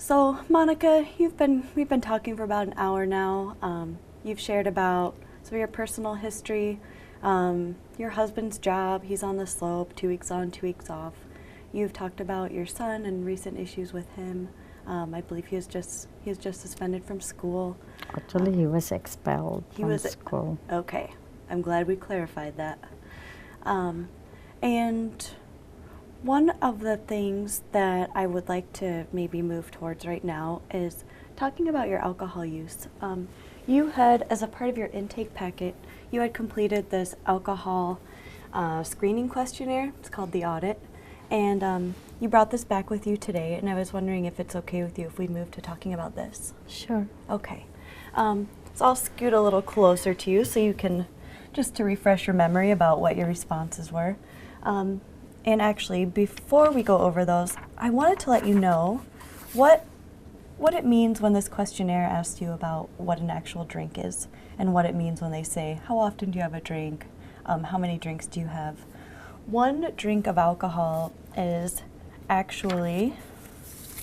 So Monica, we've been talking for about an hour now. You've shared about some of your personal history, your husband's job. He's on the slope, 2 weeks on, 2 weeks off. You've talked about your son and recent issues with him. I believe he was just suspended from school. Actually, he was expelled from school. Okay, I'm glad we clarified that. And one of the things that I would like to maybe move towards right now is talking about your alcohol use. You had, as a part of your intake packet, you had completed this alcohol screening questionnaire. It's called the audit. And you brought this back with you today, and I was wondering if it's okay with you if we move to talking about this. Sure. Okay. So I'll scoot a little closer to you so you can, just to refresh your memory about what your responses were. And actually, before we go over those, I wanted to let you know what it means when this questionnaire asks you about what an actual drink is, and what it means when they say, how often do you have a drink? How many drinks do you have? 1 drink of alcohol is actually,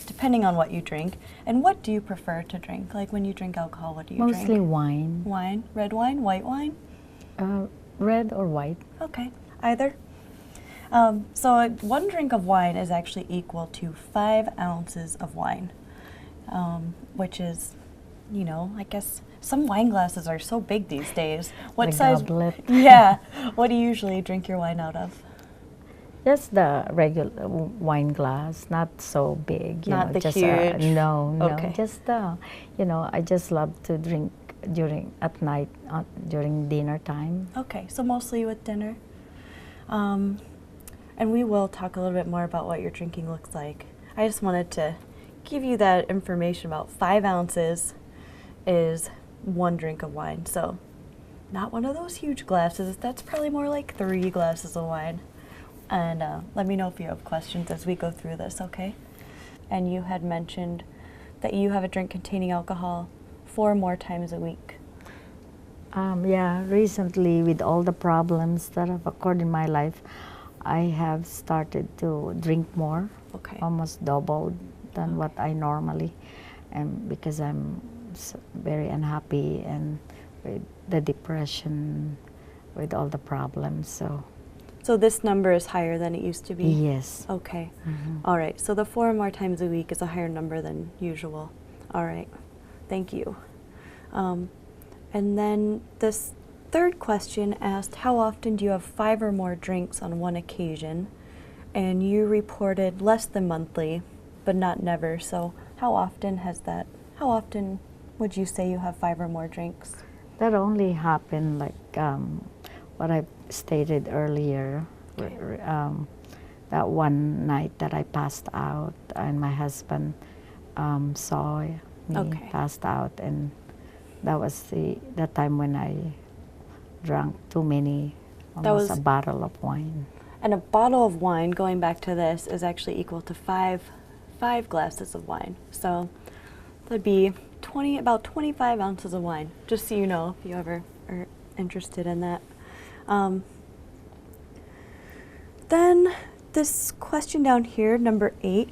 depending on what you drink, and what do you prefer to drink? Like when you drink alcohol, what do you drink? Mostly wine. Wine? Red wine? White wine? Red or white. Okay, either. So 1 drink of wine is actually equal to 5 ounces of wine, which is, you know, I guess some wine glasses are so big these days. What size? Goblet. Yeah. What do you usually drink your wine out of? Just the regular wine glass, not so big. Not the just huge. No. Okay. Just I just love to drink at night during dinner time. Okay, so mostly with dinner. And we will talk a little bit more about what your drinking looks like. I just wanted to give you that information about 5 ounces is 1 drink of wine. So not one of those huge glasses. That's probably more like 3 glasses of wine. And let me know if you have questions as we go through this, okay? And you had mentioned that you have a drink containing alcohol 4 more times a week. Yeah, recently with all the problems that have occurred in my life, I have started to drink more, Okay. almost doubled than what I normally am, because I'm very unhappy and with the depression, with all the problems. So this number is higher than it used to be? Yes. Okay. Mm-hmm. All right. So the 4 more times a week is a higher number than usual. All right. Thank you. And then this 3rd question asked, how often do you have 5 or more drinks on 1 occasion? And you reported less than monthly, but not never. So how often would you say you have 5 or more drinks? That only happened like what I stated earlier. Okay. That one night that I passed out and my husband saw me Okay. passed out, and that was the time when I drank too many, almost a bottle of wine. And a bottle of wine, going back to this, is actually equal to 5 glasses of wine. So that'd be about 25 ounces of wine, just so you know if you ever are interested in that. Then this question down here, number 8,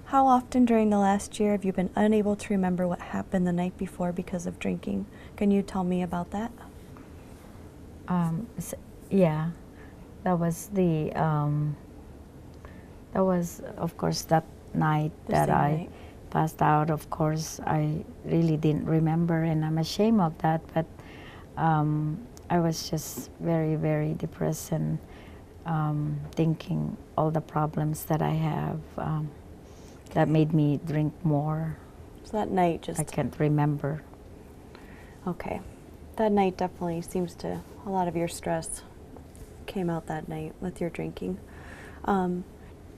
how often during the last year have you been unable to remember what happened the night before because of drinking? Can you tell me about that? Yeah, that was of course that night that I passed out. Of course, I really didn't remember, and I'm ashamed of that, but I was just very, very depressed and thinking all the problems that I have that made me drink more. So that night just... I can't remember. Okay. That night definitely seems to, a lot of your stress came out that night with your drinking. Have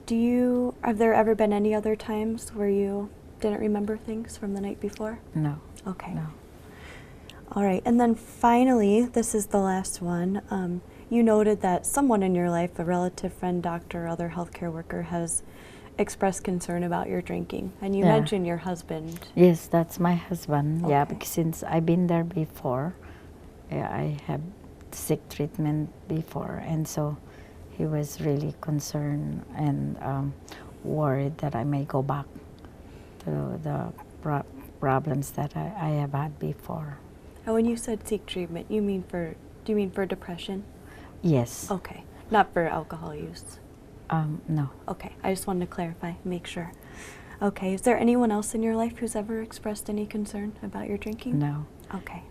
there ever been any other times where you didn't remember things from the night before? No. Okay. No. All right, and then finally, this is the last one. You noted that someone in your life, a relative, friend, doctor, other healthcare worker, has expressed concern about your drinking. And you mentioned your husband. Yes, that's my husband. Okay. Yeah, because since I've been there before, I have sick treatment before, and so he was really concerned and worried that I may go back to the problems that I have had before. And when you said seek treatment, do you mean for depression? Yes. Okay, not for alcohol use. No. Okay, I just wanted to clarify, make sure. Okay, is there anyone else in your life who's ever expressed any concern about your drinking? No. Okay.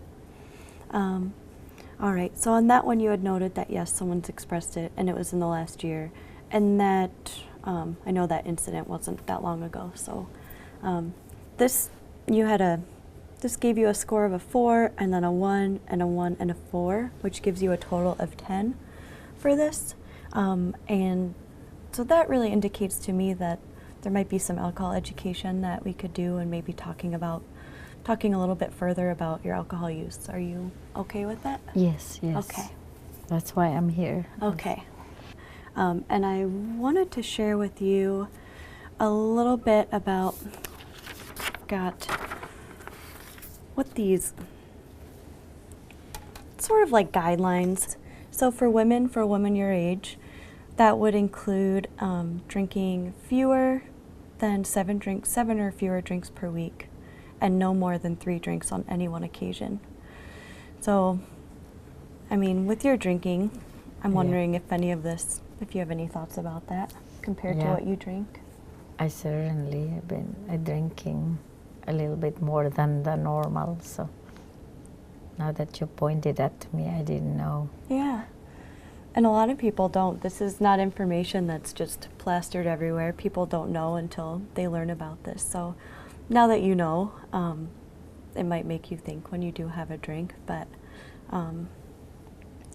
All right, so on that one you had noted that yes, someone's expressed it and it was in the last year, and that I know that incident wasn't that long ago, so this gave you a score of a 4 and then a 1 and a 1 and a 4, which gives you a total of 10 for this. And so that really indicates to me that there might be some alcohol education that we could do, and maybe talking a little bit further about your alcohol use. Are you okay with that? Yes, yes. Okay. That's why I'm here. Okay. And I wanted to share with you a little bit about, what these sort of like guidelines. So for women your age, that would include drinking fewer than 7 or fewer drinks per week, and no more than 3 drinks on any one occasion. So, I mean, with your drinking, I'm wondering if you have any thoughts about that compared to what you drink. I certainly have been drinking a little bit more than the normal, so now that you pointed that to me, I didn't know. Yeah. And a lot of people don't. This is not information that's just plastered everywhere. People don't know until they learn about this. So now that you know, it might make you think when you do have a drink, but I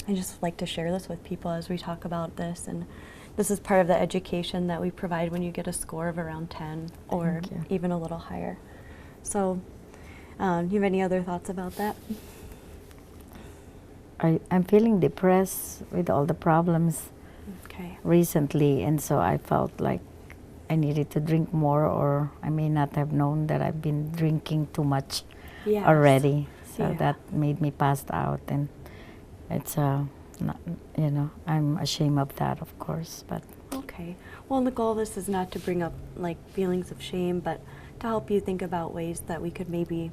just like to share this with people as we talk about this, and this is part of the education that we provide when you get a score of around 10 or even a little higher. So do you have any other thoughts about that? I'm feeling depressed with all the problems recently, and so I felt like I needed to drink more, or I may not have known that I've been drinking too much already. So that made me pass out, and it's not, I'm ashamed of that, of course, but. Okay. Well, the goal of this is not to bring up like feelings of shame, but to help you think about ways that you could maybe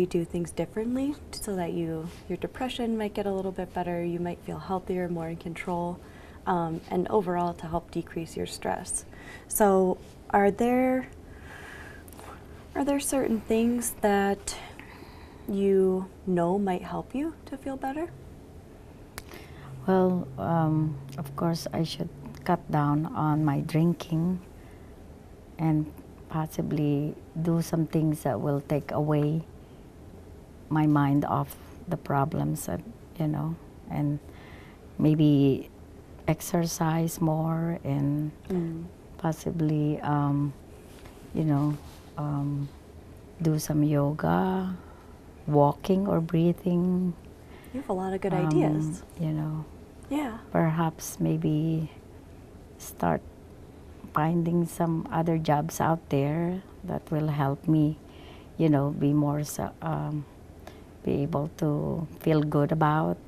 do things differently, so that your depression might get a little bit better, you might feel healthier, more in control, and overall to help decrease your stress. So are there certain things that you know might help you to feel better? Well, of course I should cut down on my drinking and possibly do some things that will take away my mind off the problems, and maybe exercise more, and possibly, do some yoga, walking or breathing. You have a lot of good ideas. Yeah. Perhaps maybe start finding some other jobs out there that will help me, be more, be able to feel good about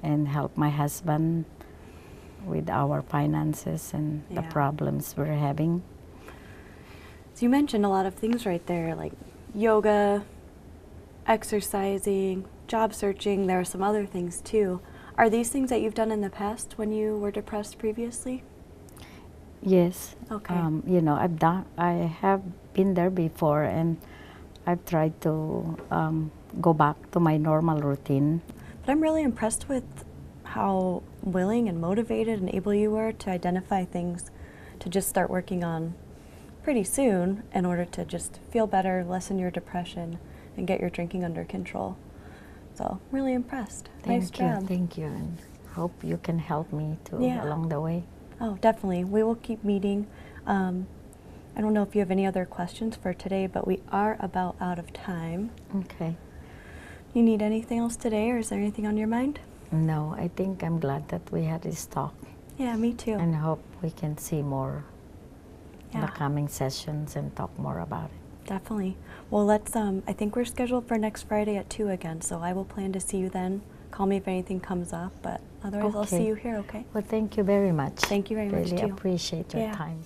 and help my husband with our finances and the problems we're having. So you mentioned a lot of things right there, like yoga, exercising, job searching. There are some other things too. Are these things that you've done in the past when you were depressed previously? Yes. Okay. I have been there before, and I've tried to go back to my normal routine. But I'm really impressed with how willing and motivated and able you were to identify things to just start working on pretty soon in order to just feel better, lessen your depression, and get your drinking under control. So, really impressed. Nice job. Thank you, and hope you can help me too along the way. Oh, definitely. We will keep meeting. I don't know if you have any other questions for today, but we are about out of time. Okay. You need anything else today, or is there anything on your mind? No, I think I'm glad that we had this talk. Yeah, me too. And hope we can see more in the coming sessions and talk more about it. Definitely. Well, let's, I think we're scheduled for next Friday at 2 again, so I will plan to see you then. Call me if anything comes up, but otherwise I'll see you here, okay? Well, thank you very much. Thank you very much, too. Really appreciate your time.